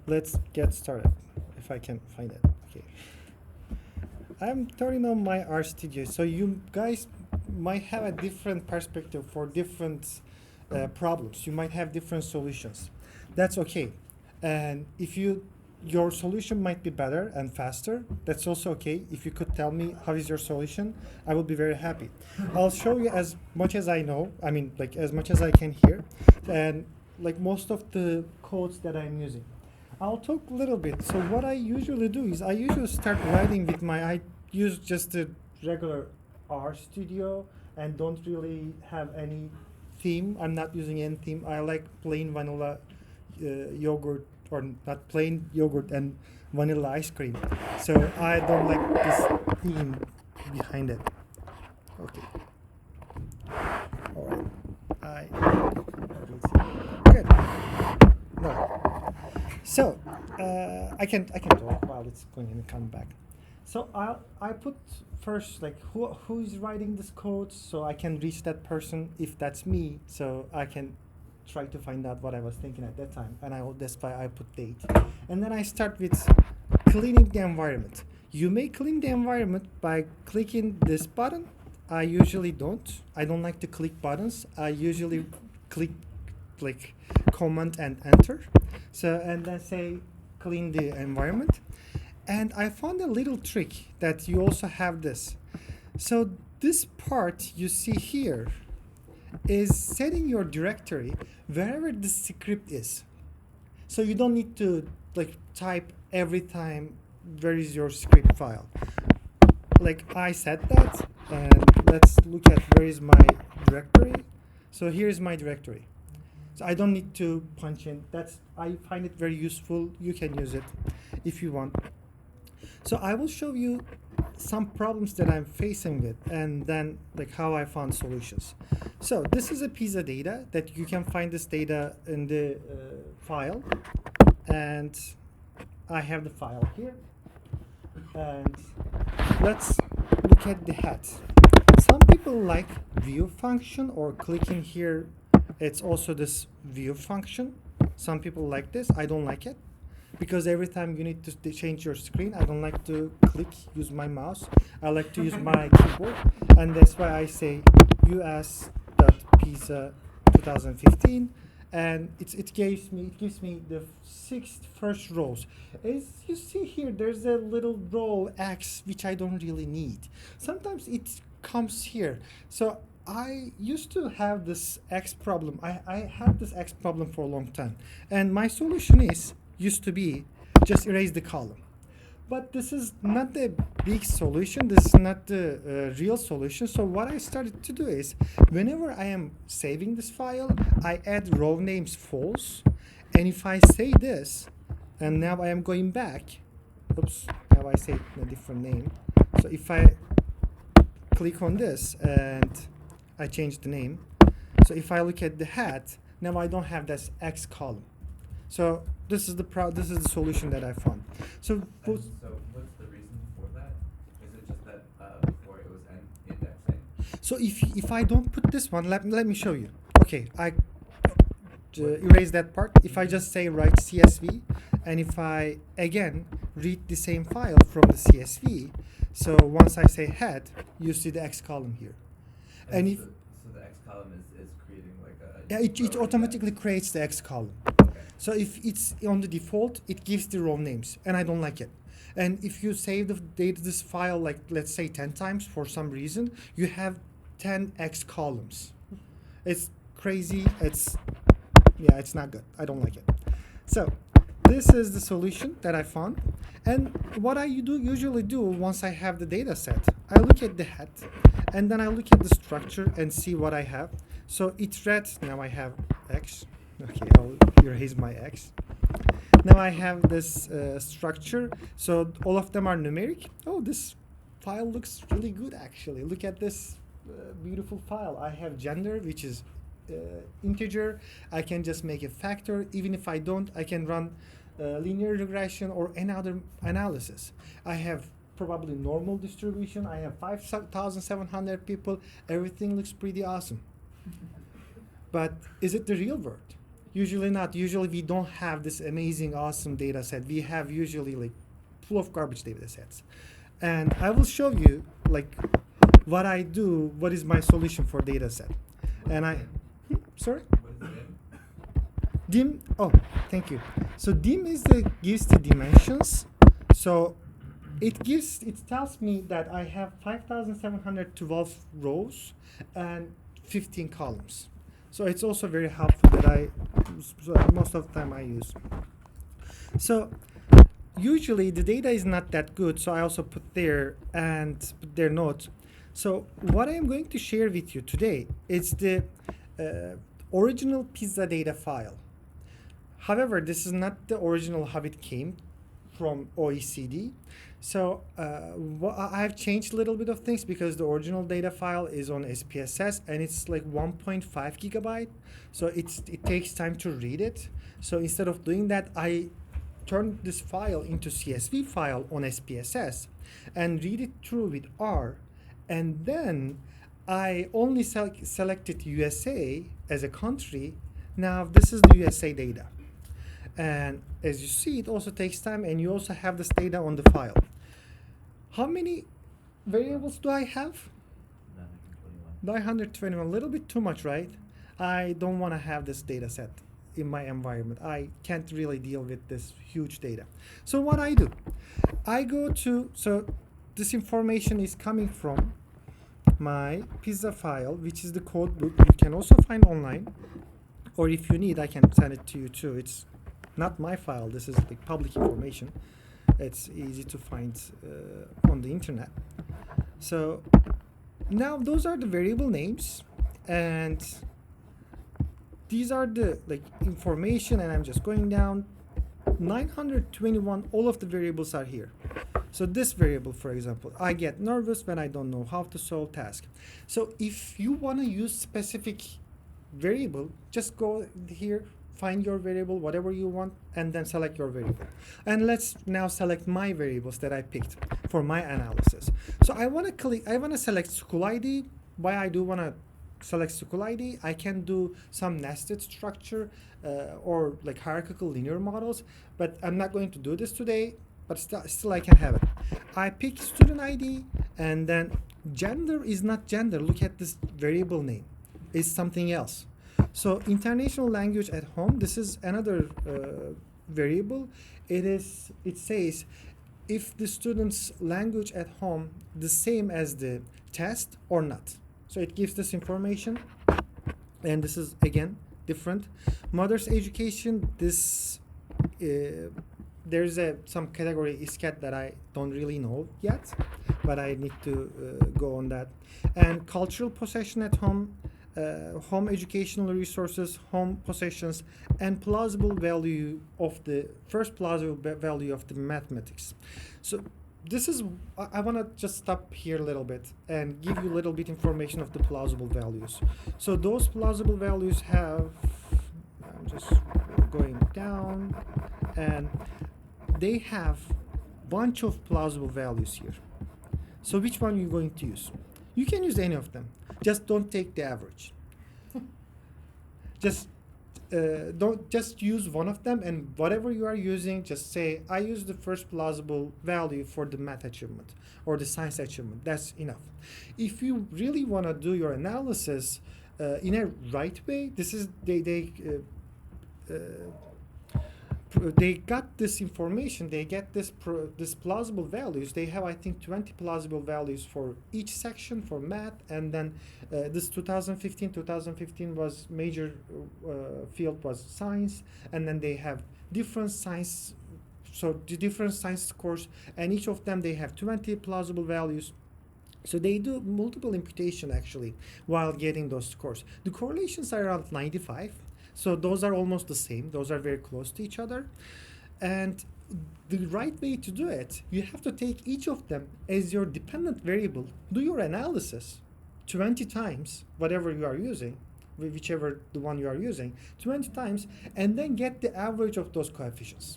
Let's get started, if I can find it. Okay. I'm turning on my R Studio, so you guys might have a different perspective for different problems. You might have different solutions. That's okay. And if your solution might be better and faster, that's also okay. If you could tell me how is your solution, I will be very happy. I'll show you as much as I know. I mean, like as much as I can hear, and like most of the codes that I'm using. I'll talk a little bit. So what I usually do is I usually start writing with I use just a regular R Studio and don't really have any theme. I'm not using any theme. I like plain vanilla yogurt, or not plain yogurt and vanilla ice cream. So I don't like this theme behind it. Okay. All right. Good. No. So I can talk while it's going and come back. So I put first like who's writing this code, so I can reach that person if that's me, so I can try to find out what I was thinking at that time, and that's why I put date, and then I start with cleaning the environment. You may clean the environment by clicking this button. I usually don't. I don't like to click buttons. I usually click like command and enter. So and then say clean the environment. And I found a little trick that you also have this. So this part you see here is setting your directory wherever the script is. So you don't need to like type every time where is your script file. Like I set that, and let's look at where is my directory. So here's my directory. So I don't need to punch in. I find it very useful. You can use it if you want. So I will show you some problems that I'm facing with, and then like how I found solutions. So this is a piece of data that you can find this data in the file, and I have the file here. And let's look at the head. Some people like view function, or clicking here. It's also this view function. Some people like this. I don't like it, because every time you need to change your screen, I don't like to use my mouse. I like to use my keyboard, and that's why I say us.pizza 2015, and it gives me the first rows. As you see here, there's a little row X which I don't really need. Sometimes it comes here. So I used to have this X problem. I had this X problem for a long time, and my solution used to be just erase the column. But this is not the big solution. This is not the real solution. So what I started to do is, whenever I am saving this file, I add row names false. And if I say this, and now I am going back, oops, now I say a different name. So if I click on this and I change the name, so if I look at the head, now I don't have this X column. So this is the solution that I found. So what's the reason for that? Is it just that before it was indexing? So if I don't put this one, let me show you. Okay, I erase that part. If I just say write CSV, and if I again read the same file from the CSV, so once I say head, you see the X column here. And if so the X column is creating like a it automatically creates the X column. Okay. So if it's on the default, it gives the row names, and I don't like it. And if you save this file, like let's say 10 times for some reason, you have 10 X columns. It's crazy. It's not good. I don't like it. So this is the solution that I found. And what I usually do once I have the data set, I look at the head, and then I look at the structure and see what I have. So it's read. Now I have X. Okay, I'll erase my X. Now I have this structure. So all of them are numeric. Oh, this file looks really good actually. Look at this beautiful file. I have gender, which is integer. I can just make a factor. Even if I don't, I can run linear regression or any other analysis. I have probably normal distribution. I have 5,700 people. Everything looks pretty awesome. But is it the real world? Usually not. Usually we don't have this amazing, awesome data set. We have usually like full of garbage data sets. And I will show you like what I do, what is my solution for data set. And I, sorry? What is dim? Dim, oh, thank you. So dim is gives the dimensions. So it tells me that I have 5,712 rows and 15 columns. So it's also very helpful that most of the time I use. So usually the data is not that good, so I also put there and put their notes. So what I am going to share with you today is the original pizza data file. However, this is not the original how it came from OECD. So I've changed a little bit of things because the original data file is on SPSS and it's like 1.5 gigabyte. So it takes time to read it. So instead of doing that, I turned this file into CSV file on SPSS and read it through with R. And then I only selected USA as a country. Now this is the USA data. And as you see, it also takes time, and you also have this data on the file. How many variables do I have? 921. A little bit too much, right? I don't want to have this data set in my environment. I can't really deal with this huge data. So what I do, I go to, so this information is coming from my pizza file, which is the code book. You can also find online, or if you need, I can send it to you too. It's not my file. This is like public information. It's easy to find on the internet. So now those are the variable names, and these are the like information, and I'm just going down 921. All of the variables are here. So this variable, for example, I get nervous when I don't know how to solve task. So if you want to use specific variable, just go here, find your variable, whatever you want, and then select your variable. And let's now select my variables that I picked for my analysis. So I want to select school ID. Why I do want to select school ID, I can do some nested structure or like hierarchical linear models, but I'm not going to do this today, but still I can have it. I pick student ID, and then gender is not gender. Look at this variable name. It's something else. So international language at home, this is another variable. It says if the student's language at home the same as the test or not. So it gives this information, and this is again different. Mother's education, this there's some category ISCAT that I don't really know yet, but I need to go on that. And cultural possession at home, home educational resources, home possessions, and plausible value of the first plausible value of the mathematics. So this is, I want to just stop here a little bit and give you a little bit information of the plausible values. So those plausible values have, I'm just going down, and they have bunch of plausible values here. So which one are you going to use? You can use any of them. Just don't take the average. Just use one of them, and whatever you are using, just say I use the first plausible value for the math achievement or the science achievement. That's enough. If you really want to do your analysis in a right way, this is they got this information, they get this plausible values. They have, I think, 20 plausible values for each section for math, and then this 2015 was major field was science, and then they have different science, so the different science scores, and each of them they have 20 plausible values. So they do multiple imputation actually while getting those scores. The correlations are around 95. So those are almost the same. Those are very close to each other. And the right way to do it, you have to take each of them as your dependent variable, do your analysis 20 times, whatever you are using, whichever the one you are using, 20 times, and then get the average of those coefficients.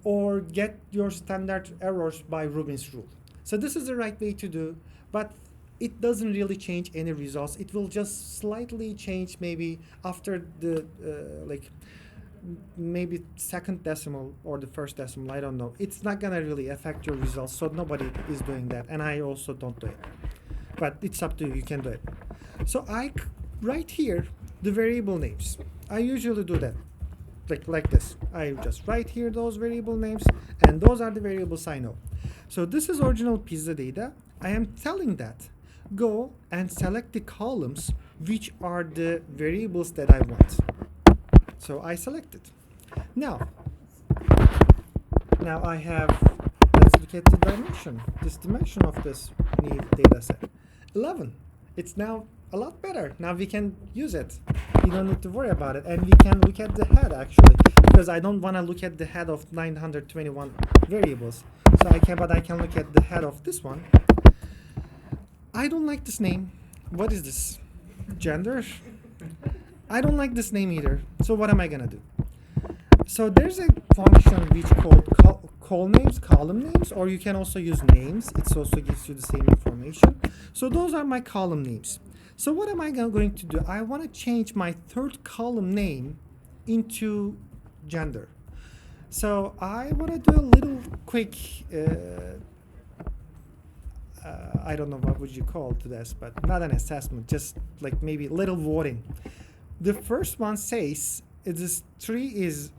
Or get your standard errors by Rubin's rule. So this is the right way to do, but it doesn't really change any results. It will just slightly change maybe after the maybe second decimal or the first decimal, I don't know. It's not gonna really affect your results, so nobody is doing that, and I also don't do it. But it's up to you, you can do it. So I write here the variable names. I usually do that like this. I just write here those variable names, and those are the variables I know. So this is original pizza data. I am telling that go and select the columns which are the variables that I want. So I select it. Now I have, let's look at the dimension, this dimension of this new data set. 11. It's now a lot better. Now we can use it. You don't need to worry about it. And we can look at the head actually, because I don't want to look at the head of 921 variables. So I can look at the head of this one. I don't like this name. What is this? Gender? I don't like this name either. So what am I gonna do? So there's a function which called call names, column names, or you can also use names. It also gives you the same information. So those are my column names. So what am I going to do? I want to change my third column name into gender. So I want to do a little quick, I don't know what would you call to this, but not an assessment, just like maybe a little voting. The first one says this tree is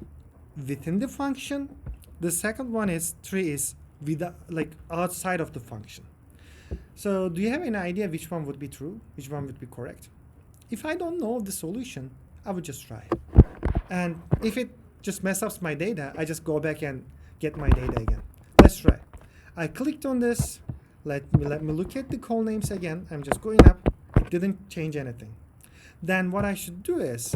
within the function. The second one is tree is outside of the function. So do you have any idea which one would be true, which one would be correct? If I don't know the solution, I would just try. And if it just messes up my data, I just go back and get my data again. Let's try. I clicked on this. Let me look at the call names again. I'm just going up. It didn't change anything. Then what I should do is,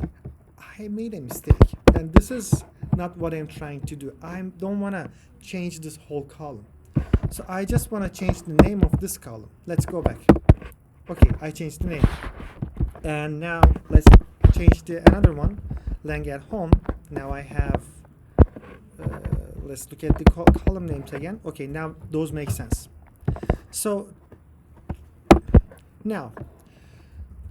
I made a mistake. And this is not what I'm trying to do. I don't want to change this whole column. So I just want to change the name of this column. Let's go back. Okay, I changed the name. And now let's change another one. Lang at home. Now I have, let's look at the column names again. Okay, now those make sense. So now,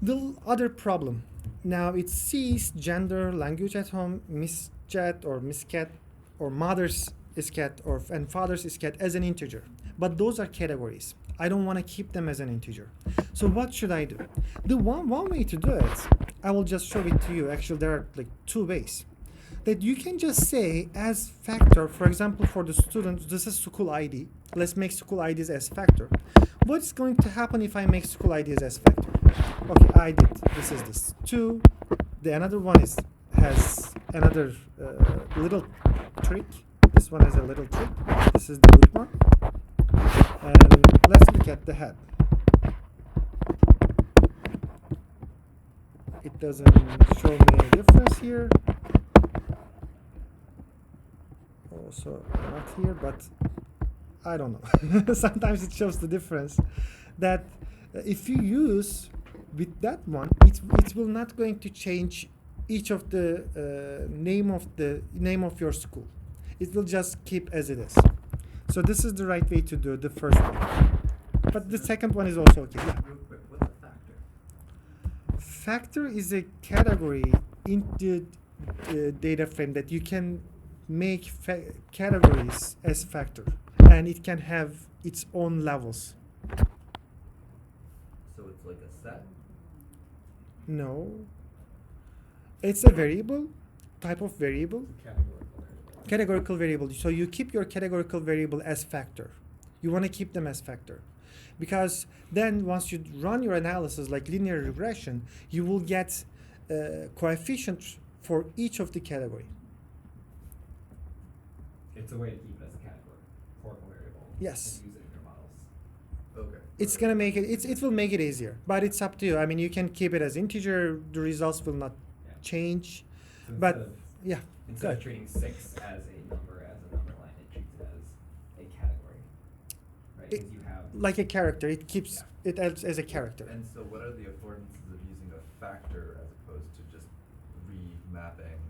the other problem. Now it sees gender, language at home, Miss Jet or Miss Cat, or mother's is cat, and father's is cat as an integer. But those are categories. I don't want to keep them as an integer. So what should I do? The one way to do it, I will just show it to you. Actually, there are like two ways. That you can just say as factor, for example, for the students, this is school ID. Let's make school IDs as factor. What's going to happen if I make school IDs as factor? Okay, I did. This is this 2. The another one has another little trick. This one has a little trick. This is the good one. And let's look at the head. It doesn't show me any difference here. Also not here, but I don't know. Sometimes it shows the difference. That if you use with that one, it will not going to change each of the name of your school. It will just keep as it is. So this is the right way to do the first one. But the second one is also okay. Yeah. Real quick, what's a factor? Factor is a category in the data frame that you can make categories as factor, and it can have its own levels. So it's like a set? No. It's a variable, type of variable. Categorical variable. So you keep your categorical variable as factor. You want to keep them as factor. Because then once you run your analysis like linear regression, you will get coefficients for each of the category. It's a way to keep it as a category, historical variable. Yes. And use it in your models. Okay. It's gonna make it. It will make it easier, but it's up to you. I mean, you can keep it as integer. The results will not change. So But yeah, instead of good. treating 6 as a number line, it treats it as a category, right? Because you have Like a character, it keeps it as a character. And so what are the affordances of using a factor as opposed to just remapping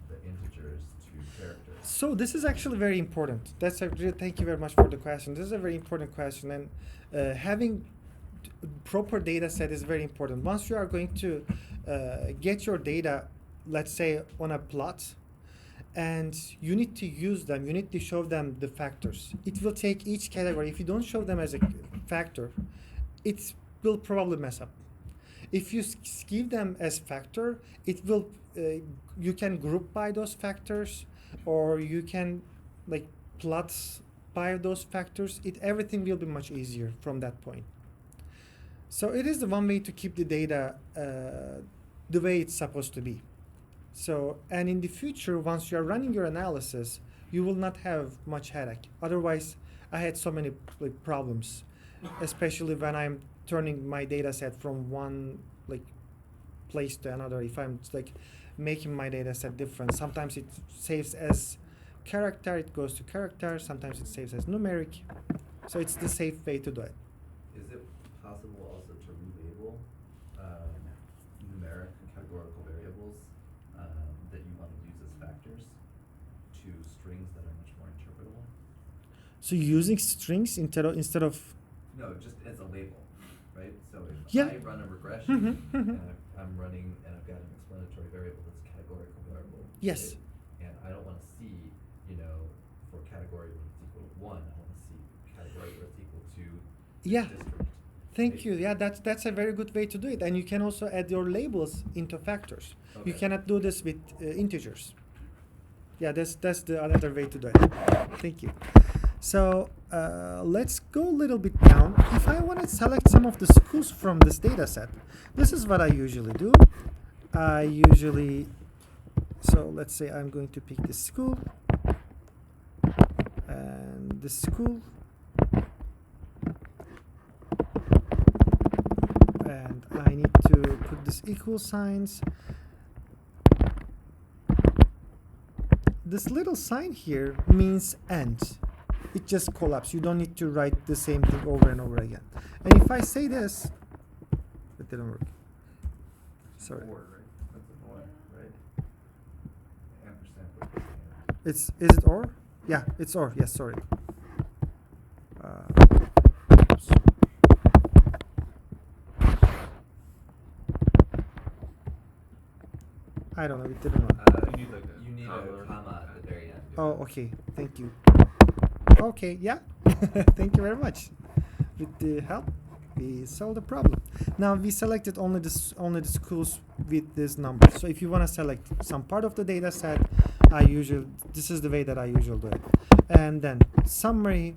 the integers to characters? So this is actually very important. Thank you very much for the question. This is a very important question, and having proper data set is very important. Once you are going to get your data, let's say on a plot, and you need to use them, you need to show them the factors. It will take each category. If you don't show them as a factor, it will probably mess up. If you give them as factor, it will, you can group by those factors, or you can like plot by those factors. Everything will be much easier from that point. So it is the one way to keep the data the way it's supposed to be. So, and in the future, once you are running your analysis, you will not have much headache. Otherwise, I had so many like problems, especially when I'm turning my data set from one like place to another. If I'm like making my data set different, sometimes it saves as character, it goes to character, sometimes it saves as numeric. So it's the safe way to do it. Is it possible also to relabel numeric and categorical variables that you want to use as factors to strings that are much more interpretable? So using strings instead of No, just as a label, right? So if Yeah. I run a regression and I'm running and I've got an explanatory variable that's a categorical variable, Yes. right? And I don't want to see, for category when it's equal to 1, I want to see category where it's equal to Yeah. district. Thank right? you. Yeah, that's a very good way to do it. And you can also add your labels into factors. You Okay. cannot do this with integers. Yeah, that's the other way to do it. Thank you. So let's go a little bit down. If I want to select some of the schools from this data set, this is what I usually do. So let's say I'm going to pick this school and this school. And I need to put this equal signs. This little sign here means and. It just collapses. You don't need to write the same thing over and over again. And if I say this, it didn't work. Sorry. Or, right? That's an or, right? Ampersand. Is it or? Yeah, it's or. Yes, sorry. Oops. I don't know. It didn't work. You need a comma at the very end. Oh, okay. Thank you. Okay, yeah. Thank you very much. With the help, we solved the problem. Now we selected only the schools with this number. So if you want to select some part of the data set, this is the way that I usually do it. And then summary.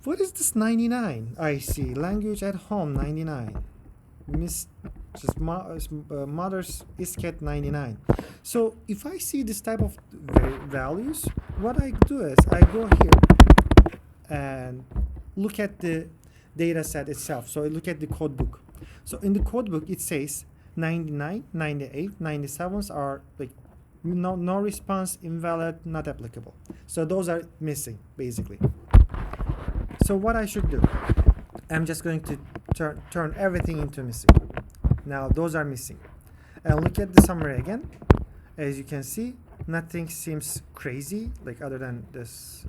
What is this 99? I see language at home 99. Mother's isket 99. So if I see this type of values, what I do is I go here and look at the data set itself. So I look at the code book. So in the code book it says 99, 98, 97s are like no response, invalid, not applicable. So those are missing basically. So what I should do, I'm just going to turn everything into missing. Now those are missing. And look at the summary again. As you can see, nothing seems crazy, like other than this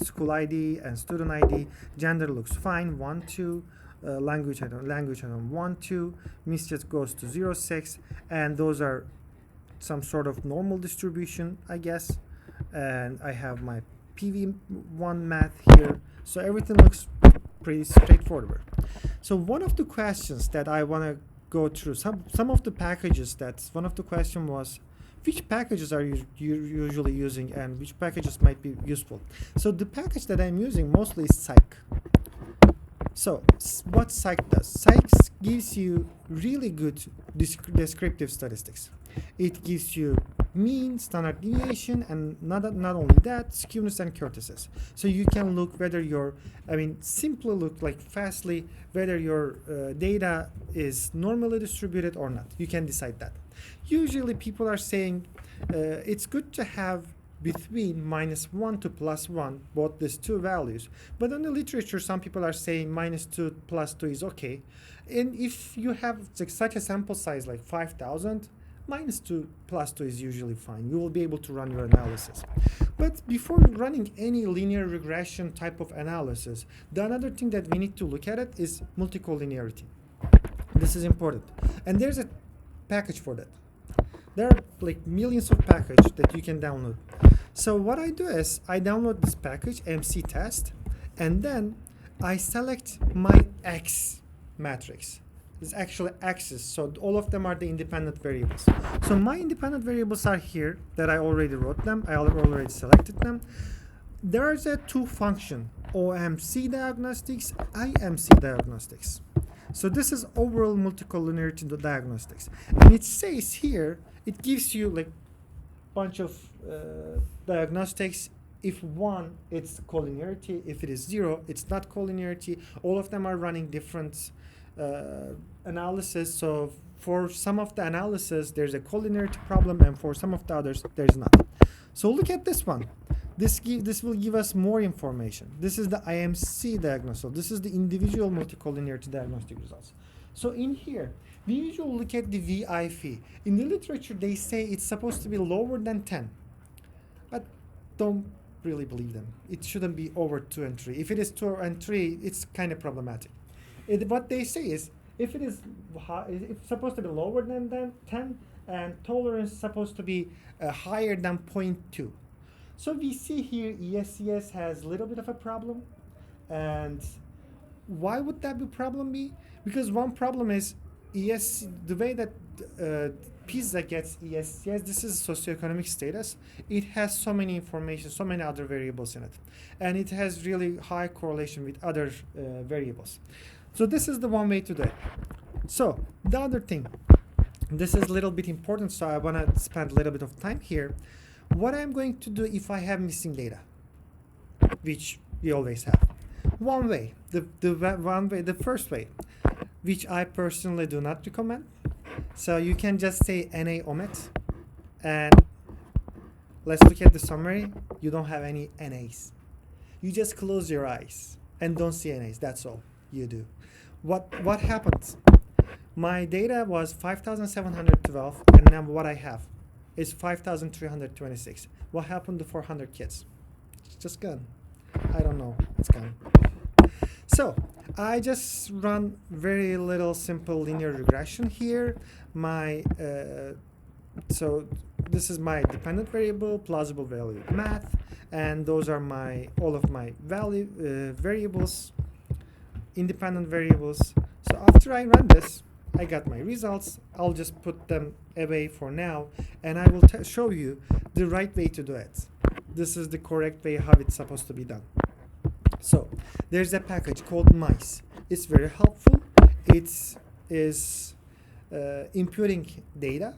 school ID and student ID. Gender looks fine, 1, 2. Language item 1, 2. Misjudge goes to 0, 6. And those are some sort of normal distribution, I guess. And I have my PV1 math here. So everything looks pretty straightforward. So one of the questions that I want to go through, some of the packages, one of the question was, which packages are you usually using and which packages might be useful? So the package that I'm using mostly is Psych. So what Psych does? Psych gives you really good descriptive statistics. It gives you mean, standard deviation, and not only that, skewness and kurtosis. So you can look whether simply look like fastly whether your data is normally distributed or not. You can decide that. Usually people are saying it's good to have between -1 to +1, both these two values. But in the literature, some people are saying -2 +2 is okay. And if you have such a sample size like 5,000, -2, +2 is usually fine. You will be able to run your analysis. But before running any linear regression type of analysis, the another thing that we need to look at it is multicollinearity. This is important. And there's a package for that. There are like millions of packages that you can download. So what I do is I download this package, MC test, and then I select my X matrix. It's actually X's, so all of them are the independent variables. So my independent variables are here that I already wrote them. I already selected them. There is a two function, OMC diagnostics, IMC diagnostics. So this is overall multicollinearity diagnostics. And it says here, it gives you like bunch of diagnostics. If 1, it's collinearity. If it is 0, it's not collinearity. All of them are running different analysis. So for some of the analysis, there's a collinearity problem, and for some of the others, there's not. So look at this one. This will give us more information. This is the IMC diagnosis. This is the individual multicollinearity diagnostic results. So in here, we usually look at the VI fee. In the literature, they say it's supposed to be lower than 10. But don't really believe them. It shouldn't be over 2 and 3. If it is 2 and 3, it's kind of problematic. What they say is, if it is it's supposed to be lower than 10, and tolerance is supposed to be higher than 0.2. So we see here ESCS has a little bit of a problem. And why would that be problem be? Because one problem is the way that PISA gets ESCS, this is socioeconomic status. It has so many information, so many other variables in it. And it has really high correlation with other variables. So this is the one way to do it. So the other thing, this is a little bit important, so I want to spend a little bit of time here. What I'm going to do if I have missing data, which we always have. One way, the first way, which I personally do not recommend. So you can just say NA omit, and let's look at the summary. You don't have any NAs. You just close your eyes and don't see NAs. That's all you do. What happens? My data was 5,712, and now what I have is 5,326. What happened to 400 kids? It's just gone. I don't know. It's gone. So I just run very little simple linear regression here. So this is my dependent variable, plausible value math, and those are all of my variables, independent variables. So after I run this, I got my results. I'll just put them away for now, and I will show you the right way to do it. This is the correct way how it's supposed to be done. So there's a package called mice. It's very helpful. It is imputing data,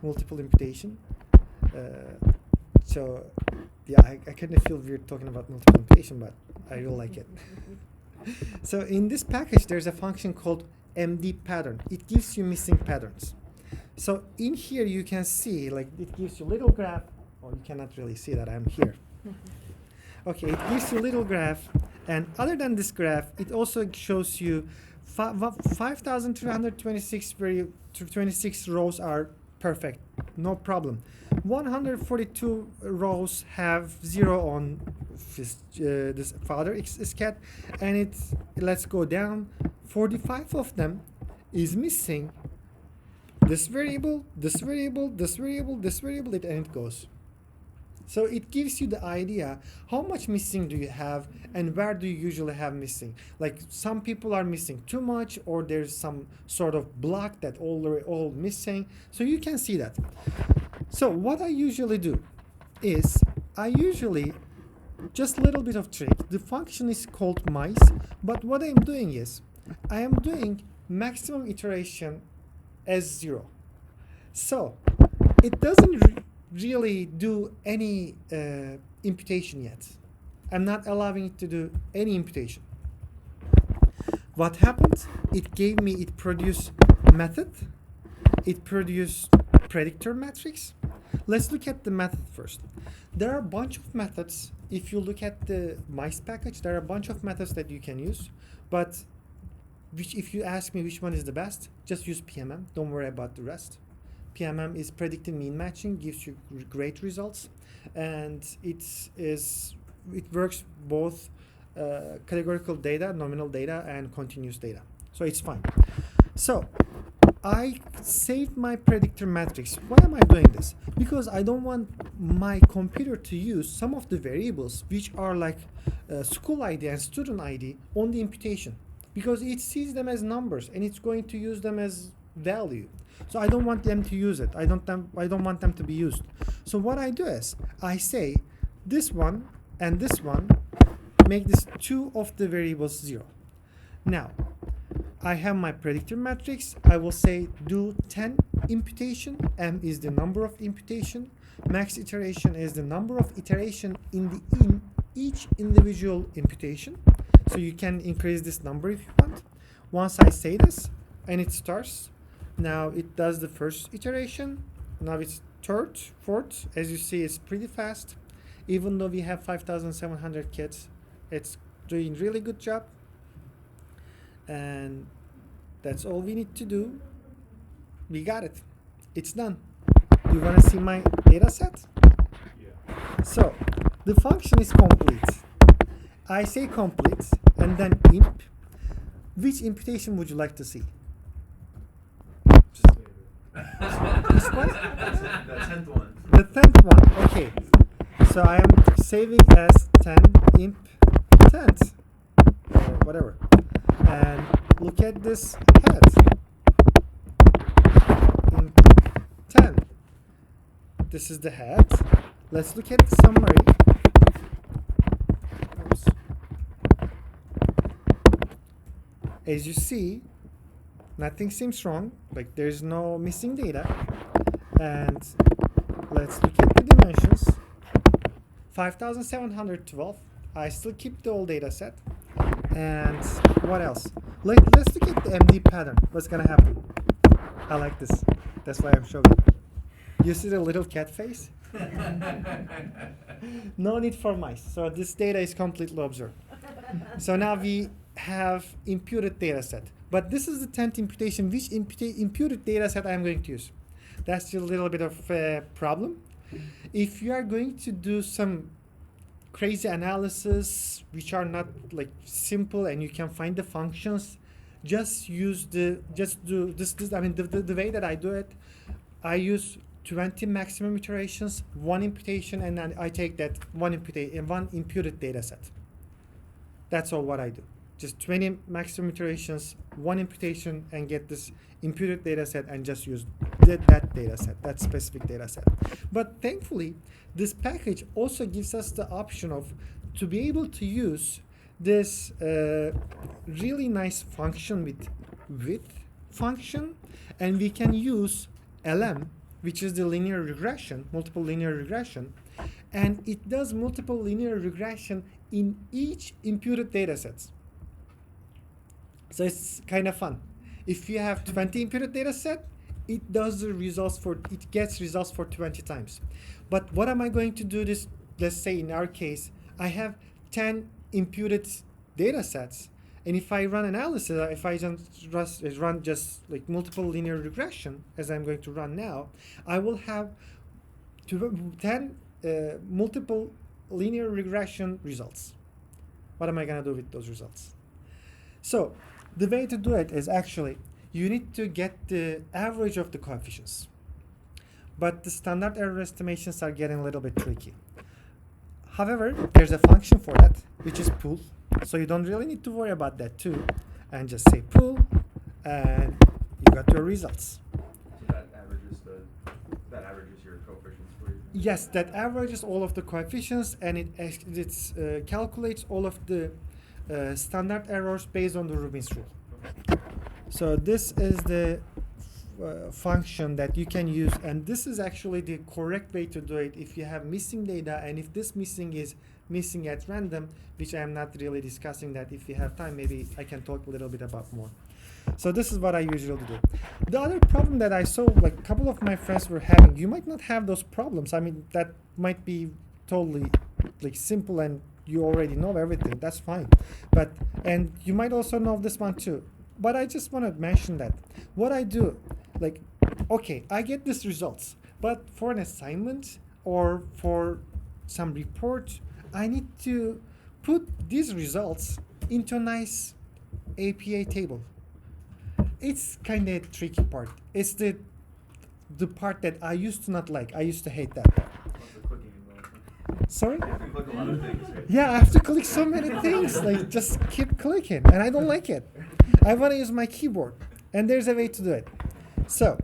multiple imputation. So yeah, I kind of feel weird talking about multiple imputation, but I will like it. So in this package, there's a function called MD pattern. It gives you missing patterns. So in here, you can see, like, it gives you little graph. Oh, you cannot really see that I'm here. Okay, it gives you little graph. And other than this graph, it also shows you 5,326 rows are perfect, no problem. 142 rows have 0 on this father scat, and let's go down. 45 of them is missing this variable, this variable, this variable, this variable, and it goes. So it gives you the idea how much missing do you have and where do you usually have missing. Like some people are missing too much, or there's some sort of block that all missing. So you can see that. So what I usually do is I usually just a little bit of trick. The function is called mice, but what I'm doing is I am doing maximum iteration as 0. So it doesn't really do any imputation yet. I'm not allowing it to do any imputation. What happened? It produced method. It produced predictor matrix. Let's look at the method first. There are a bunch of methods. If you look at the mice package, there are a bunch of methods that you can use. But if you ask me which one is the best, just use PMM. Don't worry about the rest. PMM is predictive mean matching, gives you great results, and it works both categorical data, nominal data, and continuous data. So it's fine. So I saved my predictor matrix. Why am I doing this? Because I don't want my computer to use some of the variables which are like school ID and student ID on the imputation, because it sees them as numbers and it's going to use them as value. So I don't want them to use it. I don't want them to be used. So what I do is I say this one and this one, make this two of the variables 0. Now I have my predictor matrix. I will say do 10 imputation. M is the number of imputation. Max iteration is the number of iteration in each individual imputation. So you can increase this number if you want. Once I say this and it starts, now it does the first iteration. Now it's third, fourth. As you see, it's pretty fast. Even though we have 5,700 kids, it's doing really good job. And that's all we need to do. We got it. It's done. Do you want to see my data set? Yeah. So the function is complete. I say complete and then imp. Which imputation would you like to see? Just This one? the 10th one. The 10th one. Okay. So I am saving as 10 imp 10th. Whatever. And look at this head. Imp 10. This is the head. Let's look at the summary. Oops. As you see, nothing seems wrong. Like there's no missing data. And let's look at the dimensions. 5,712. I still keep the old data set. And what else? Let's look at the MD pattern. What's gonna happen? I like this. That's why I'm showing. You see the little cat face? No need for mice. So this data is completely observed. So now we have imputed data set. But this is the 10th imputation. Which imputed data set I'm going to use? That's a little bit of a problem. If you are going to do some crazy analysis which are not like simple and you can find the functions, just do this. I mean, the way that I do it, I use 20 maximum iterations, 1 imputation, and then I take that one imputed data set. That's all what I do. Just 20 maximum iterations, 1 imputation, and get this imputed data set and just use that data set, that specific data set. But thankfully, this package also gives us the option of to be able to use this really nice function with width function, and we can use LM, which is the linear regression, multiple linear regression, and it does multiple linear regression in each imputed data sets. So it's kind of fun. If you have 20 imputed data set, it gets results for 20 times. But what am I going to do this? Let's say in our case, I have 10 imputed data sets, and if I run analysis, if I just run just like multiple linear regression, as I'm going to run now, I will have 10 multiple linear regression results. What am I going to do with those results? So the way to do it is actually you need to get the average of the coefficients. But the standard error estimations are getting a little bit tricky. However, there's a function for that, which is pool. So you don't really need to worry about that too. And just say pool, and you got your results. So that averages your coefficients for you? Yes, that averages all of the coefficients, and it calculates all of the standard errors based on the Rubin's rule. So this is the function that you can use, and this is actually the correct way to do it if you have missing data, and if this missing is missing at random, which I am not really discussing that. If you have time, maybe I can talk a little bit about more. So this is what I usually do. The other problem that I saw, like a couple of my friends were having, you might not have those problems. I mean, that might be totally like simple and you already know everything. That's fine. And you might also know this one too. But I just want to mention that what I do, like okay, I get these results, but for an assignment or for some report, I need to put these results into a nice APA table. It's kind of tricky part. It's the part that I used to not like. I used to hate that part. Lots of clicking involved. Sorry? You have to click a lot of things, right? Yeah, I have to click so many things. Like, just keep clicking, and I don't like it. I want to use my keyboard, and there's a way to do it. So,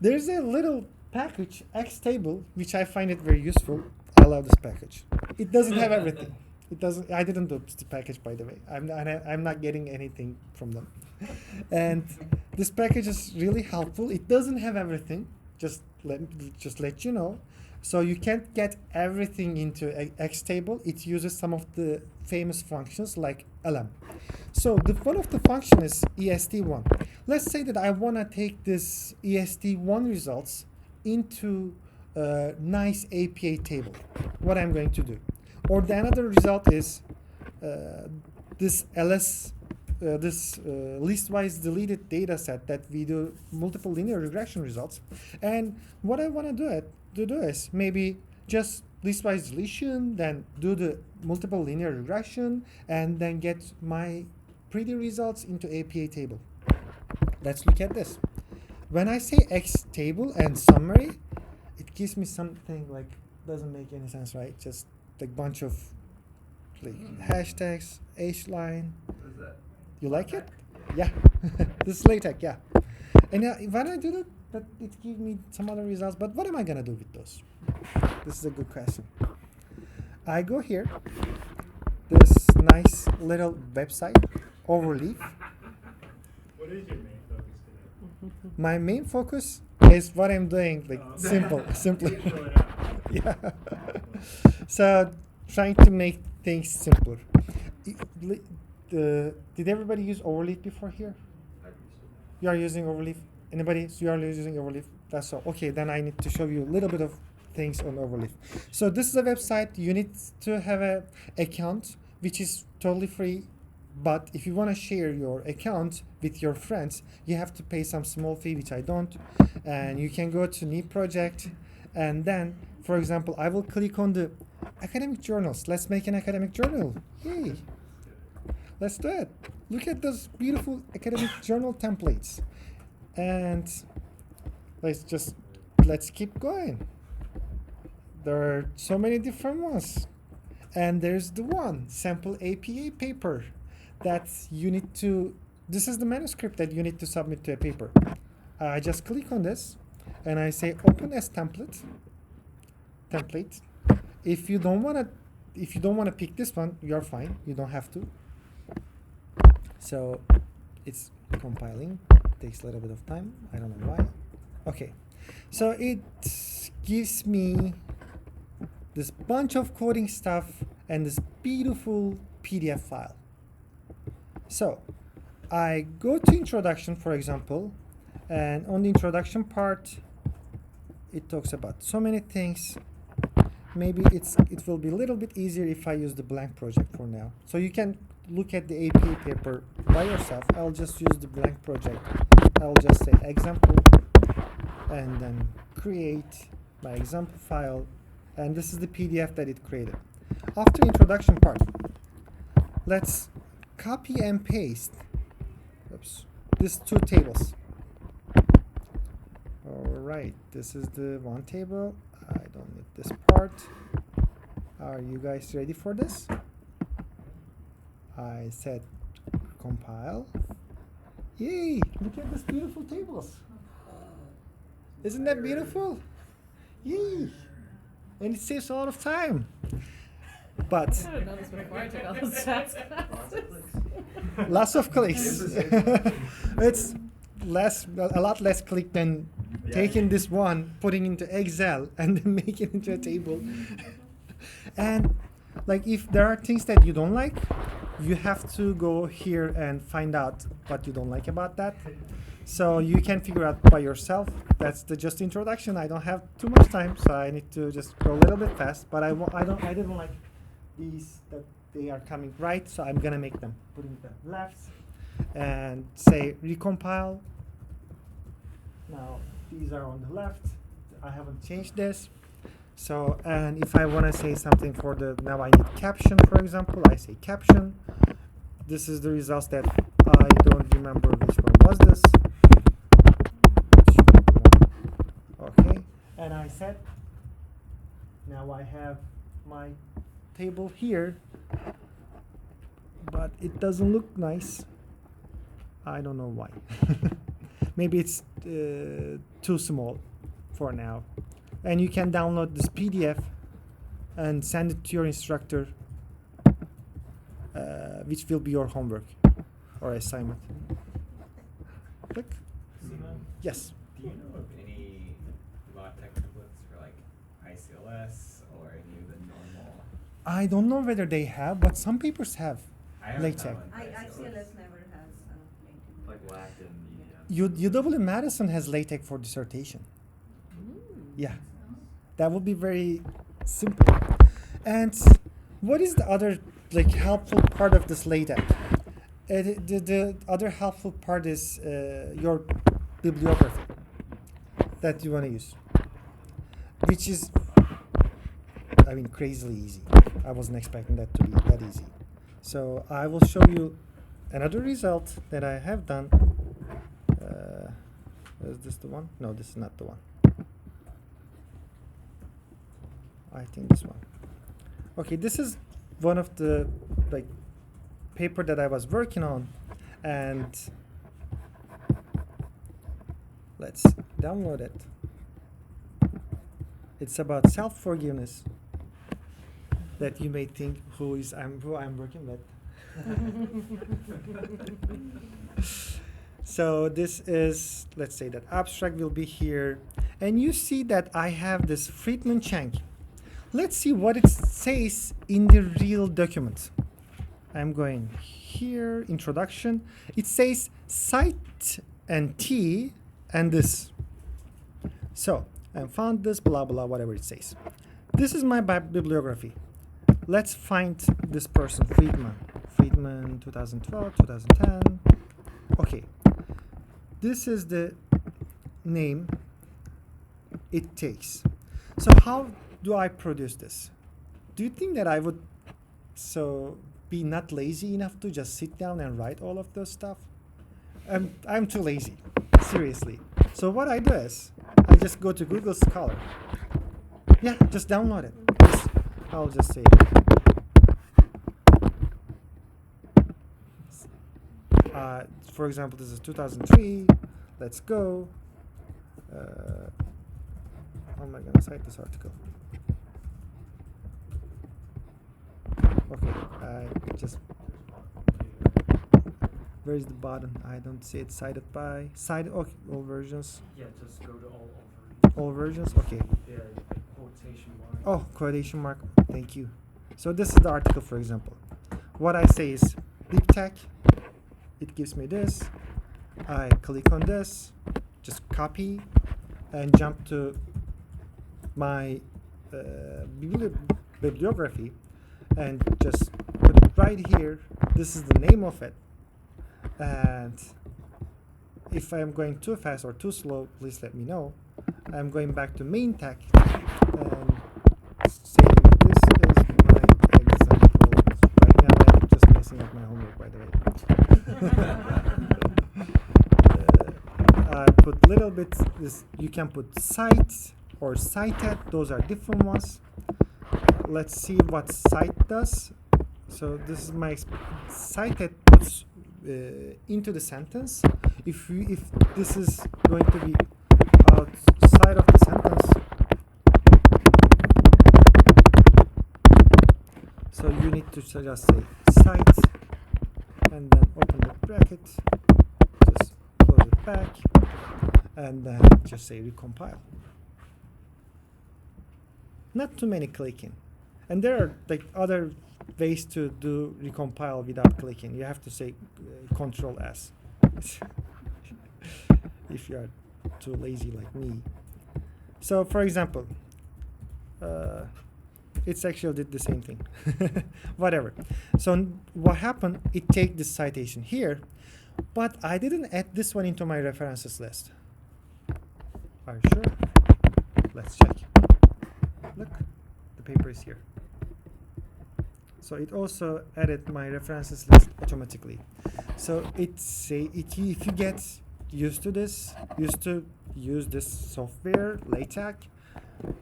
there's a little package, Xtable, which I find it very useful. I love this package. It doesn't have everything. It doesn't. I didn't do the package, by the way. I'm not getting anything from them. And this package is really helpful. It doesn't have everything. Just let you know. So you can't get everything into Xtable. It uses some of the famous functions like lm. So one of the function is est1. Let's say that I want to take this est1 results into a nice APA table. What I'm going to do. Or the another result is this listwise deleted data set that we do multiple linear regression results. And what I want to do is maybe just listwise deletion, then do the multiple linear regression, and then get my pretty results into APA table. Let's look at this. When I say X table and summary, it gives me something like, doesn't make any sense, right? Just like bunch of like hashtags, H-line. What is that? You like it? Yeah. This is Latex, yeah. And when I do that, it gives me some other results. But what am I going to do with those? This is a good question. I go here, this nice little website, Overleaf. What is your main focus today? My main focus is what I'm doing, like simply. Fill it out. Yeah. So trying to make things simpler. Did everybody use Overleaf before here? You are using Overleaf? Anybody? So you are using Overleaf? That's all. Okay, then I need to show you a little bit of things on Overleaf. So this is a website. You need to have an account, which is totally free. But if you want to share your account with your friends, you have to pay some small fee, which I don't. And you can go to new project. And then, for example, I will click on the academic journals. Let's make an academic journal. Yay. Let's do it. Look at those beautiful academic journal templates. And let's keep going. There are so many different ones. And there's the one, sample APA paper that you need to, this is the manuscript that you need to submit to a paper. I just click on this and I say open as template. If you don't want to pick this one, you're fine. You don't have to. So it's compiling. Takes a little bit of time. I don't know why. Okay. So it gives me this bunch of coding stuff and this beautiful PDF file. So I go to introduction, for example, and on the introduction part, it talks about so many things. Maybe it will be a little bit easier if I use the blank project for now. So you can look at the APA paper by yourself. I'll just use the blank project. I'll just say example and then create my example file. And this is the PDF that it created. After introduction part, let's copy and paste these two tables. All right, this is the one table. I don't need this part. Are you guys ready for this? I said compile. Yay! Look at these beautiful tables. Isn't that beautiful? Yay! And it saves a lot of time. But I would have done this before I took all those stats classes. lots of clicks. It's a lot less click than taking this one, putting into Excel, and then making it into a table. And like if there are things that you don't like, you have to go here and find out what you don't like about that. So you can figure out by yourself. That's the just introduction. I don't have too much time, so I need to just go a little bit fast. But I didn't like these that they are coming right, so I'm gonna make them putting them left and say recompile. Now These are on the left. I haven't changed this. So, and if I want to say something for the, now I need caption, for example, I say caption. This is the results that I don't remember which one was this. Okay, and I said, now I have my table here, but it doesn't look nice. I don't know why. Maybe it's too small for now. And you can download this PDF and send it to your instructor, which will be your homework or assignment. Click. Simon, Yes. do you know of any Latex templates for like ICLS or any of the normal? I don't know whether they have, but some papers have. I haven't Latex. found one for ICLS never has LinkedIn. Like LACT and UW Madison has LaTeX for dissertation. Yeah, that would be very simple. And what is the other like helpful part of this LaTeX? The other helpful part is your bibliography that you want to use, which is, I mean, crazily easy. I wasn't expecting that to be that easy. So I will show you another result that I have done. Is this the one? No, this is not the one. I think this one. Okay, this is one of the like paper that I was working on, and let's download it. It's about self-forgiveness. That you may think who I'm working with. So this is, let's say that abstract will be here, and you see that I have this Friedman chunk. Let's see what it says in the real document. I'm going here, introduction. It says cite and T and this. So I found this, blah, blah, whatever it says. This is my bibliography. Let's find this person, Friedman. Friedman, 2012, 2010. Okay. This is the name it takes. So how do I produce this? Do you think that I would be not lazy enough to just sit down and write all of those stuff? I'm too lazy, seriously. So what I do is I just go to Google Scholar. Yeah, just download it. I'll just say for example, this is 2003. Let's go. How am I going to cite this article? Okay, I just. Where is the button? I don't see it. Cited by. Cited. Okay, all versions. Yeah, just go to all versions. All versions. Okay. Yeah, quotation mark. Oh, quotation mark. Thank you. So this is the article, for example. What I say is deep tech. It gives me this. I click on this, just copy, and jump to my bibliography, and just put it right here. This is the name of it. And if I'm going too fast or too slow, please let me know. I'm going back to main tech and saying this is my example. Right now I'm just messing up my homework, by the way. I put little bit. This you can put cite or cited. Those are different ones. Let's see what cite does. So this is my cited puts into the sentence. If this is going to be outside of the sentence, so you need to just say cite and then open the bracket, just close it back, and then just say recompile. Not too many clicking, and there are like other ways to do recompile without clicking. You have to say Control S if you are too lazy like me. So for example, it's actually did the same thing. Whatever. So what happened, it take this citation here, but I didn't add this one into my references list. Are you sure? Let's check. Look, the paper is here. So it also added my references list automatically. So if you get used to use this software, Latex,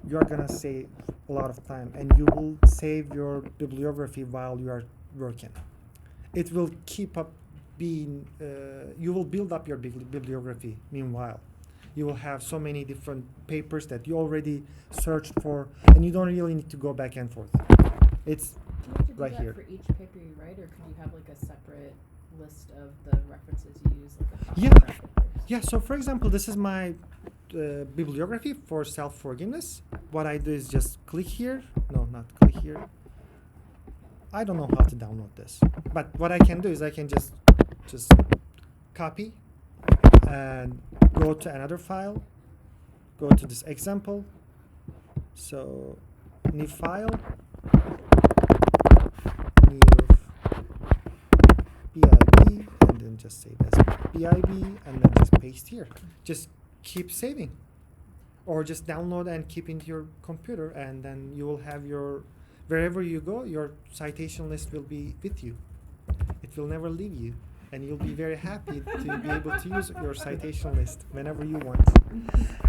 you're gonna save a lot of time, and you will save your bibliography while you are working. It will keep up being, you will build up your bibliography meanwhile. You will have so many different papers that you already searched for, and you don't really need to go back and forth. It's Do you have to do right that here. for each paper you write, or could you have like a separate list of the references you use, like a top Yeah. graph papers? Yeah, so for example, this is my bibliography for self-forgiveness. What I do is just click here. No, not click here. I don't know how to download this. But what I can do is I can just copy and go to another file. Go to this example. So, new file. New BIB, and then just save as BIB, and then just paste here. Just keep saving, or just download and keep into your computer, and then you will have your, wherever you go, your citation list will be with you. It will never leave you, and you'll be very happy to be able to use your citation list whenever you want.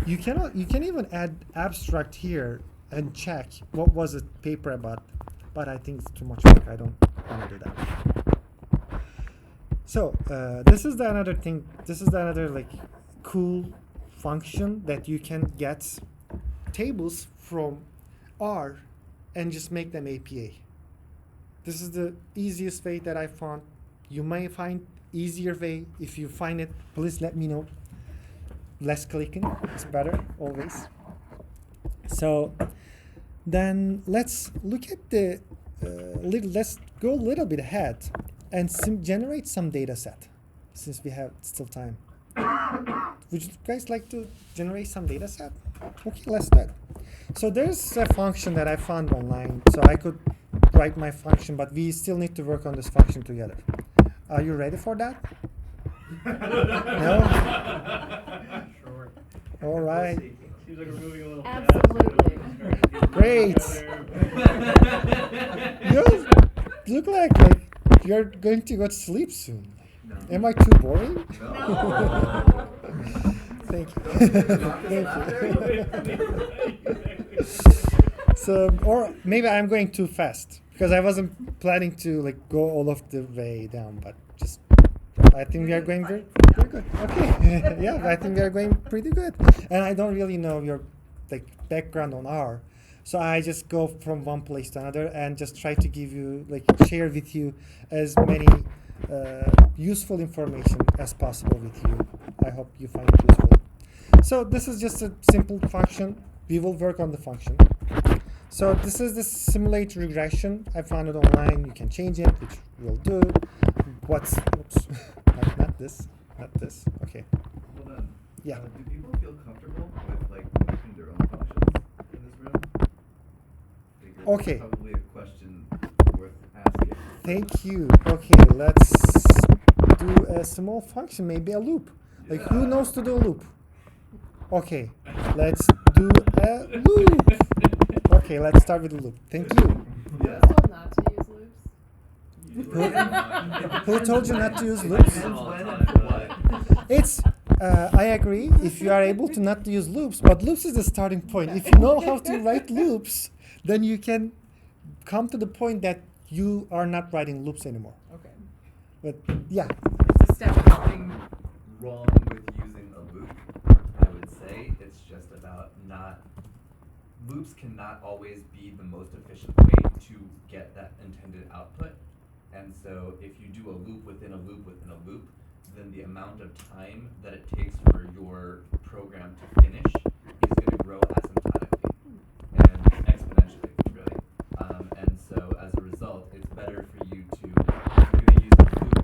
You can even add abstract here and check what was the paper about, but I think it's too much work. I don't want to do that. So this is the another thing. This is the another like cool function that you can get tables from R and just make them APA. This is the easiest way that I found. You may find easier way. If you find it, please let me know. Less clicking is better always. So then let's look at the let's go a little bit ahead and generate some data set, since we have still time. Would you guys like to generate some data set? Okay, let's do it. So there's a function that I found online, so I could write my function, but we still need to work on this function together. Are you ready for that? No? Sure. All right. Seems like we're moving a little fast. Absolutely. Great. You look like you're going to go to sleep soon. No. Am I too boring? No. Thank you. Thank you. So, or maybe I'm going too fast because I wasn't planning to like go all of the way down, but just I think we are going very good. Okay, yeah, I think we are going pretty good. And I don't really know your like background on R, so I just go from one place to another and just try to give you like share with you as many useful information as possible with you. I hope you find it useful. So this is just a simple function. We will work on the function. So this is the simulate regression. I found it online. You can change it, which we'll do. Oops, not this. Okay. Hold on. Yeah. Do people feel comfortable with like making their own functions in this room? Because Okay. That's probably a question worth asking. Thank you. Okay, let's do a small function, maybe a loop. Like who Yeah. knows to do a loop? Okay, let's do a loop. Okay, let's start with a loop. Thank you. Yeah. Told not to use loops. Who told you not to use loops? Since when and for what? It's, I agree, if you are able to not use loops, but loops is the starting point. If you know how to write loops, then you can come to the point that you are not writing loops anymore. Okay. But yeah, There's nothing wrong with using a loop, I would say. It's just about not. Loops cannot always be the most efficient way to get that intended output. And so if you do a loop within a loop within a loop, then the amount of time that it takes for your program to finish is going to grow asymptotically and exponentially, really. And so as a result, it's better for you to, if you're going to use a loop,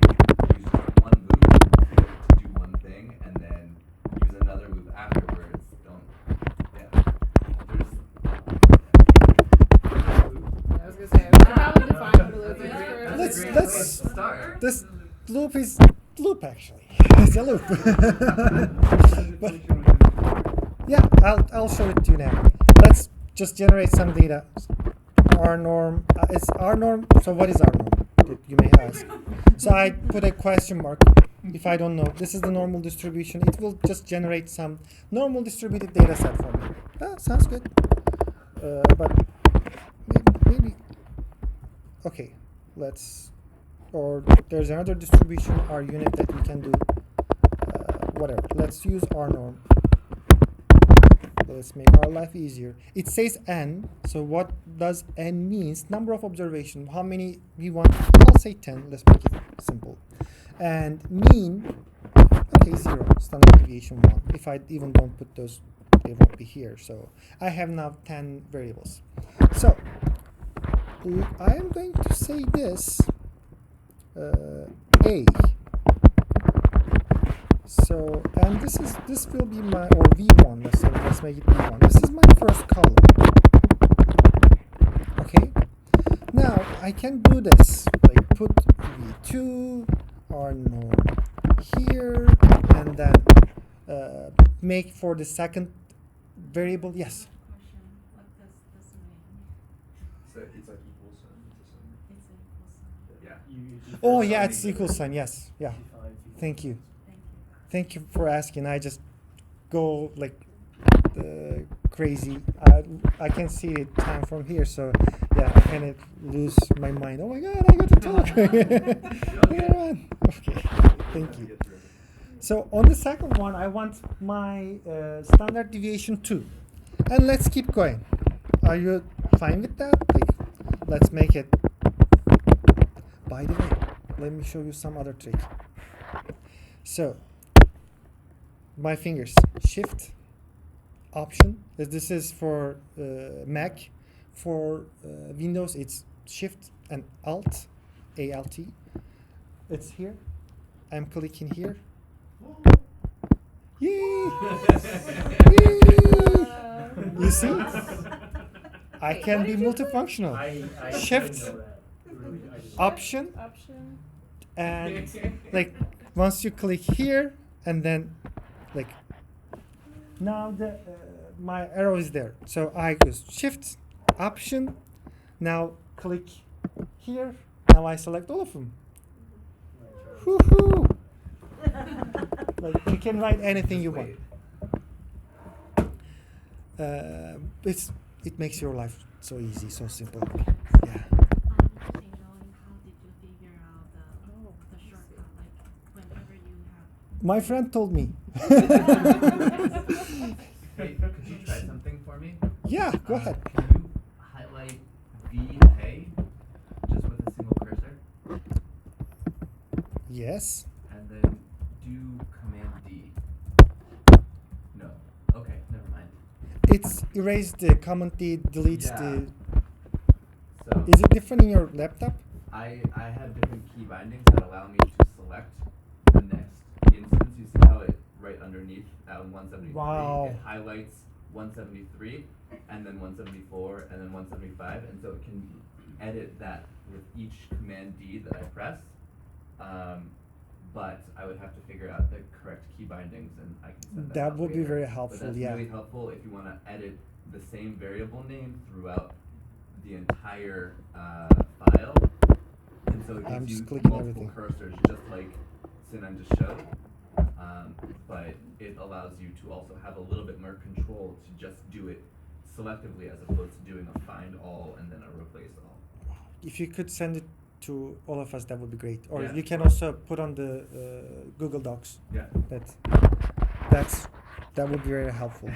use just one loop to do one thing, and then use another loop afterwards. I was gonna say, we should probably define what a loop is for Let's Start. this loop is loop actually. It's a loop. But Yeah, I'll show it to you now. Let's just generate some data. R norm. It's R norm. So what is R norm? You may ask. So I put a question mark. If I don't know, this is the normal distribution. It will just generate some normal distributed data set for me. Sounds good. But maybe. Okay, let's. Or there's another distribution, R unit, that we can do. Whatever. Let's use R norm. Let's make our life easier. It says n, so what does n means? Number of observation. How many we want? I'll say 10. Let's make it simple. And mean, okay, 0. Standard deviation 1. If I even don't put those, they won't be here. So I have now 10 variables. So I am going to say this A. So, and this will be my, or V1, let's make it V1. This is my first column. Okay? Now, I can do this, like put V2, R norm here, and then make for the second variable, yes? Question, what does this mean? So it's like equal sign. It's an equal sign. Yeah. Oh, yeah, it's equal sign, yes. Yeah. Thank you. Thank you. Thank you for asking. I just go like crazy. I can see the time from here, so yeah, I kind of lose my mind. Oh my God, I got to talk. Yeah, okay, thank you. So on the second one, I want my standard deviation 2, and let's keep going. Are you fine with that? Like, let's make it. By the way, let me show you some other trick. So. My fingers, Shift, Option. This is for Mac. For Windows, it's Shift and Alt, ALT. It's here. I'm clicking here. Yay! Yay! You see? I can be multifunctional. Shift, Option, and like once you click here, and then like now the my arrow is there, so I go Shift, Option, now click here, now I select all of them. Woohoo! Like you can write anything you want. It makes your life so easy, so simple. Yeah. Knowing how did you figure out the shortcut, like whenever you have. My friend told me. Hey, could you try something for me? Yeah, go ahead. Can you highlight V A just with a single cursor? Yes. And then do Command D. No. Okay, never mind. It's erase the Command D, deletes Yeah. the. So Is it different in your laptop? I have different key bindings that allow me to select the next instance. You see how it right underneath at 173, Wow. it highlights 173 and then 174 and then 175, and so it can edit that with each Command D that I press. But I would have to figure out the correct key bindings, and I can send that That out would be later. very But helpful, that's yeah. really helpful if you want to edit the same variable name throughout the entire file. And so it I'm gives just you clicking multiple everything. cursors, just like Sinan just showed. But it allows you to also have a little bit more control to just do it selectively as opposed to doing a find all and then a replace all. If you could send it to all of us, that would be great. Or Yeah. you can also put on the Google Docs. Yeah. That would be very helpful.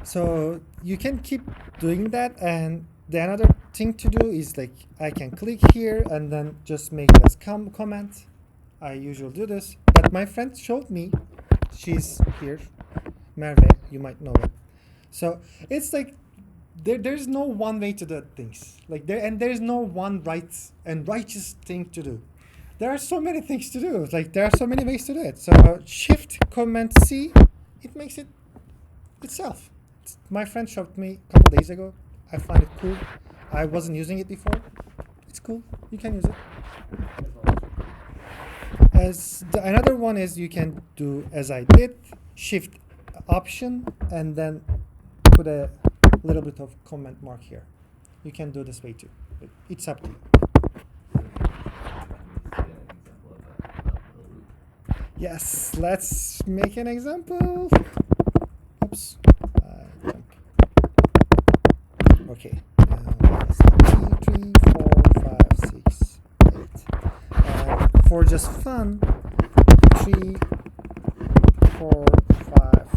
So you can keep doing that, and the another thing to do is like I can click here and then just make it as comment. I usually do this, but my friend showed me. She's here, Merve. You might know it. So it's like there's no one way to do things. Like there's no one right and righteous thing to do. There are so many things to do. Like there are so many ways to do it. So Shift Command C, it makes it itself. My friend showed me a couple days ago. I find it cool. I wasn't using it before. It's cool. You can use it. Another one is you can do as I did, Shift option and then put a little bit of comment mark here. You can do this way too. It's up to you. Yes, let's make an example. Oops. Jump. Okay. Let's see. 3, 4, 5, 6, 8. For just fun, 3, 4, 5,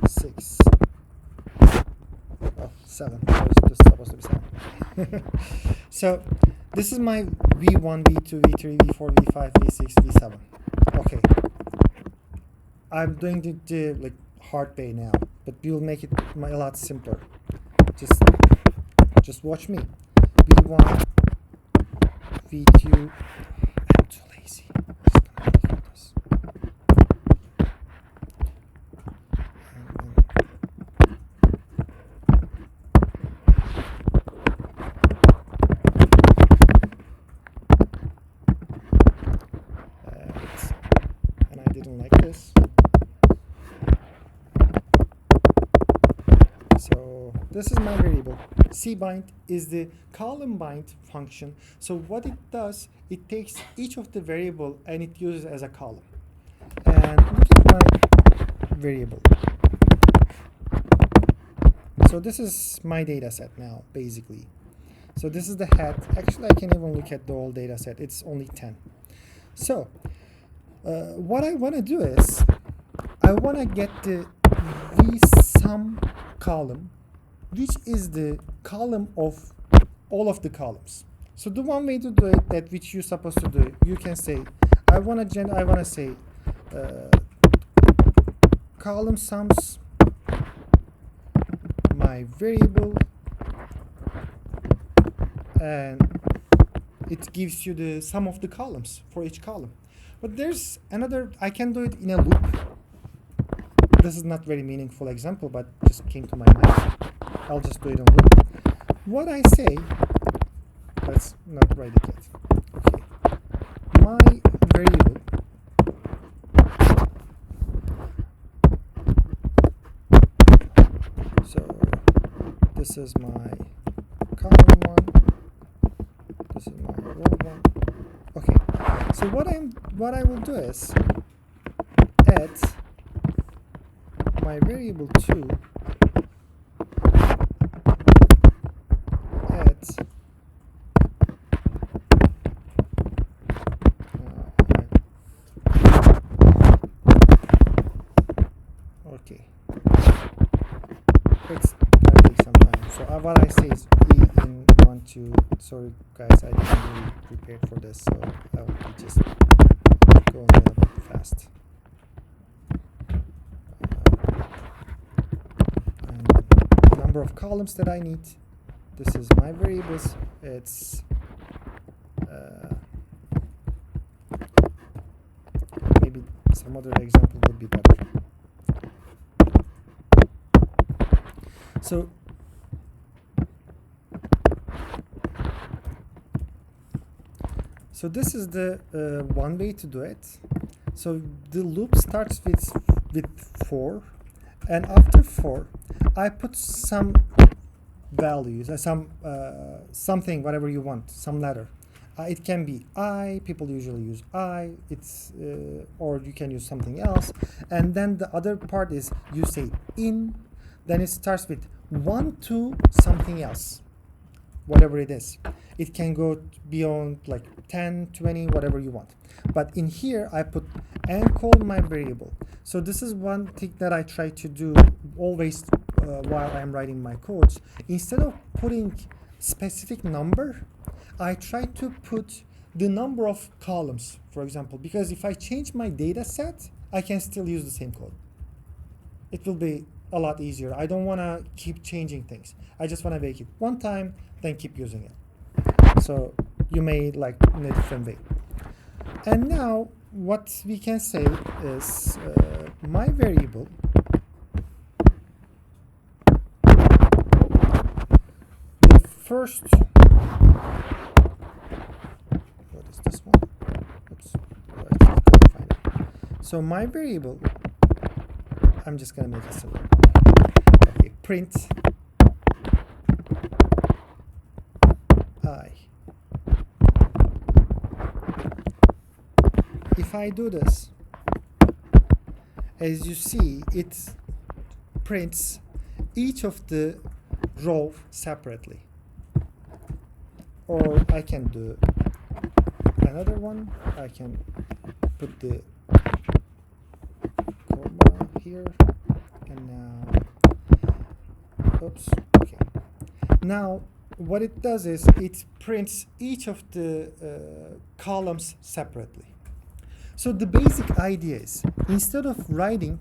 6. Oh, 7. This is supposed to be 7. So this is my V1, V2, V3, V4, V5, V6, V7. Okay. I'm doing the like hard way now, but we'll make it a lot simpler. Just watch me. V1, V2. I'm too lazy. Just gonna click this. And I didn't like this. So this is my variable. cbind is the column bind function. So what it does, it takes each of the variable and it uses as a column. And look at my variable. So this is my data set now, basically. So this is the head. Actually, I can even look at the whole data set. It's only 10. So what I want to do is I want to get the vsum column, which is the column of all of the columns. So the one way to do it, that which you're supposed to do, you can say I want to say column sums my variable, and it gives you the sum of the columns for each column. But there's another, I can do it in a loop. This is not very meaningful example, but just came to my mind. I'll just do it in loop. What I say, let's not write it yet. Okay. My variable so this is my column one, this is my row one. Okay, so what I will do is add my variable 2 add okay, it's gonna take some time. So what I say is e in 1, 2. Sorry guys, I didn't really prepare for this, so I will be just going a little bit fast. Number of columns that I need. This is my variables. It's maybe some other example would be better. So this is the one way to do it. So the loop starts with 4, and after 4 I put some values, something, whatever you want, some letter. It can be I. People usually use I. Or you can use something else. And then the other part is you say in. Then it starts with 1 to something else, whatever it is. It can go beyond like 10, 20, whatever you want. But in here I put and call my variable. So this is one thing that I try to do always while I'm writing my codes. Instead of putting specific number, I try to put the number of columns, for example, because if I change my data set, I can still use the same code. It will be a lot easier. I don't want to keep changing things. I just want to make it one time, then keep using it. So you may like in a different way. And now what we can say is my variable the first, what is this one? Oops. I couldn't find it. So my variable, I'm just gonna make it simple. Okay, print I. If I do this, as you see, it prints each of the row separately. Or I can do another one. I can put the comma here, and now, oops, okay. Now, what it does is it prints each of the columns separately. So the basic idea is, instead of writing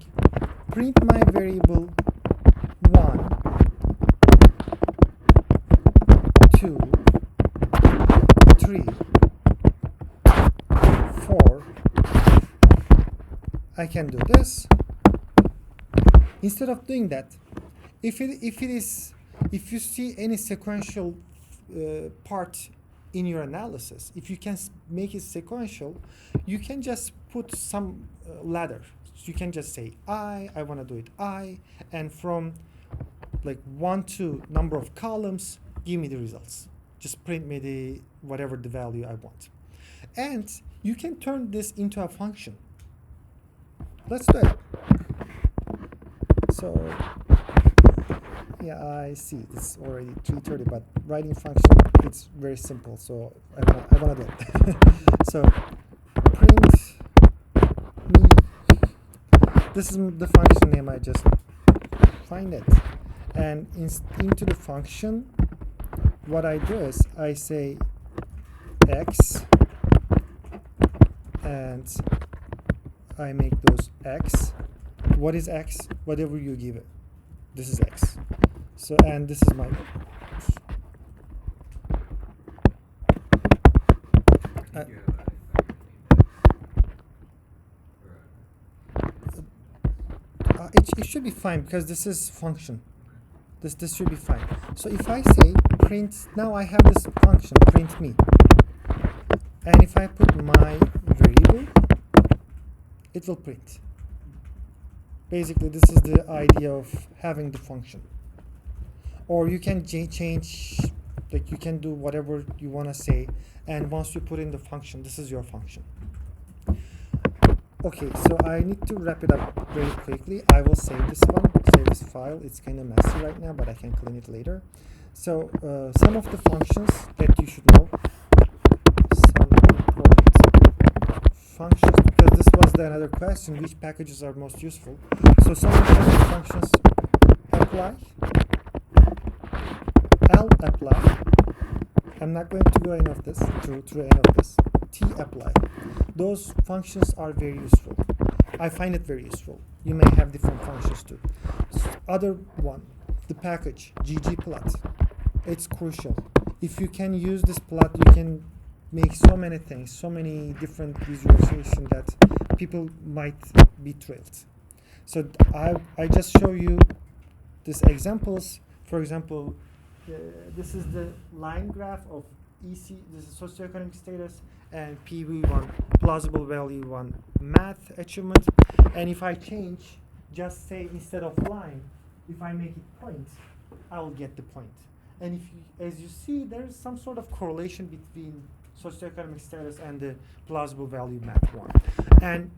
print my variable 1, 2, 3, 4, I can do this. Instead of doing that, if you see any sequential part in your analysis, if you can make it sequential, you can just put some ladder. So you can just say I want to do it I, and from like 1 to number of columns, give me the results. Just print me the whatever the value I want. And you can turn this into a function. Let's do it. So yeah, I see it's already 3:30, but writing function, it's very simple. So I wanna do it. So print me. This is the function name. I just find it, and into the function, what I do is I say x, and I make those x. What is x? Whatever you give it. This is x. So, and this is my it should be fine because this is function. This should be fine. So if I say print, now I have this function print me, and if I put my variable, it will print. Basically, this is the idea of having the function. Or you can change, like you can do whatever you want to say, and once you put in the function, this is your function. Okay, so I need to wrap it up very quickly. I will save this one, save this file. It's kind of messy right now, but I can clean it later. So some of the functions that you should know, some important functions, because this was another question, which packages are most useful. So some important functions: apply, apply. I'm not going to go any of this through any of this. Apply. Those functions are very useful. I find it very useful. You may have different functions too. Other one, the package Ggplot. It's crucial. If you can use this plot, you can make so many things, so many different visualization that people might be thrilled. So I just show you these examples. For example, this is the line graph of EC. This is socioeconomic status, and PV1, plausible value 1, math achievement. And if I change, just say instead of line, if I make it point, I will get the point. And if you, as you see, there's some sort of correlation between socioeconomic status and the plausible value math 1. And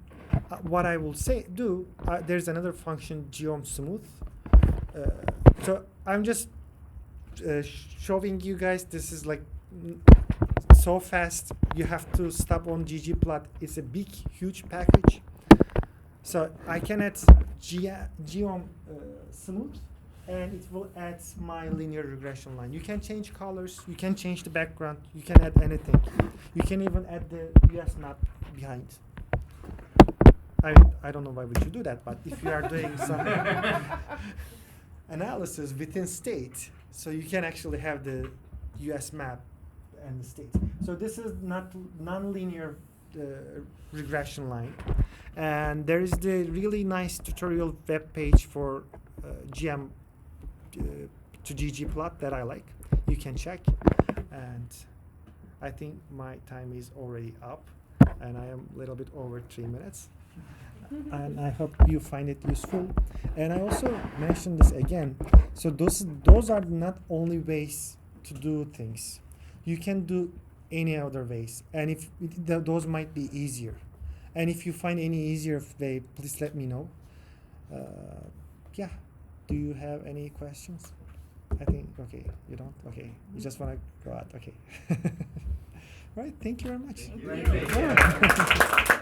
what I will do, there's another function, geom smooth. So I'm just showing you guys, this is like so fast, you have to stop on Ggplot. It's a big, huge package. So I can add geom smooth, and it will add my linear regression line. You can change colors, you can change the background, you can add anything. You can even add the US map behind. I don't know why would you do that, but if you are doing some analysis within state, so you can actually have the US map and the state. So this is not non-linear regression line, and there is the really nice tutorial web page for GM to Ggplot that I like. You can check, and I think my time is already up, and I am a little bit over 3 minutes. and I hope you find it useful. And I also mentioned this again. So those are not only ways to do things. You can do any other ways, and if those might be easier. And if you find any easier way, please let me know. Yeah. Do you have any questions? I think, okay, you don't? Okay. You just want to go out? Okay. All right. Thank you very much. Thank you. Yeah.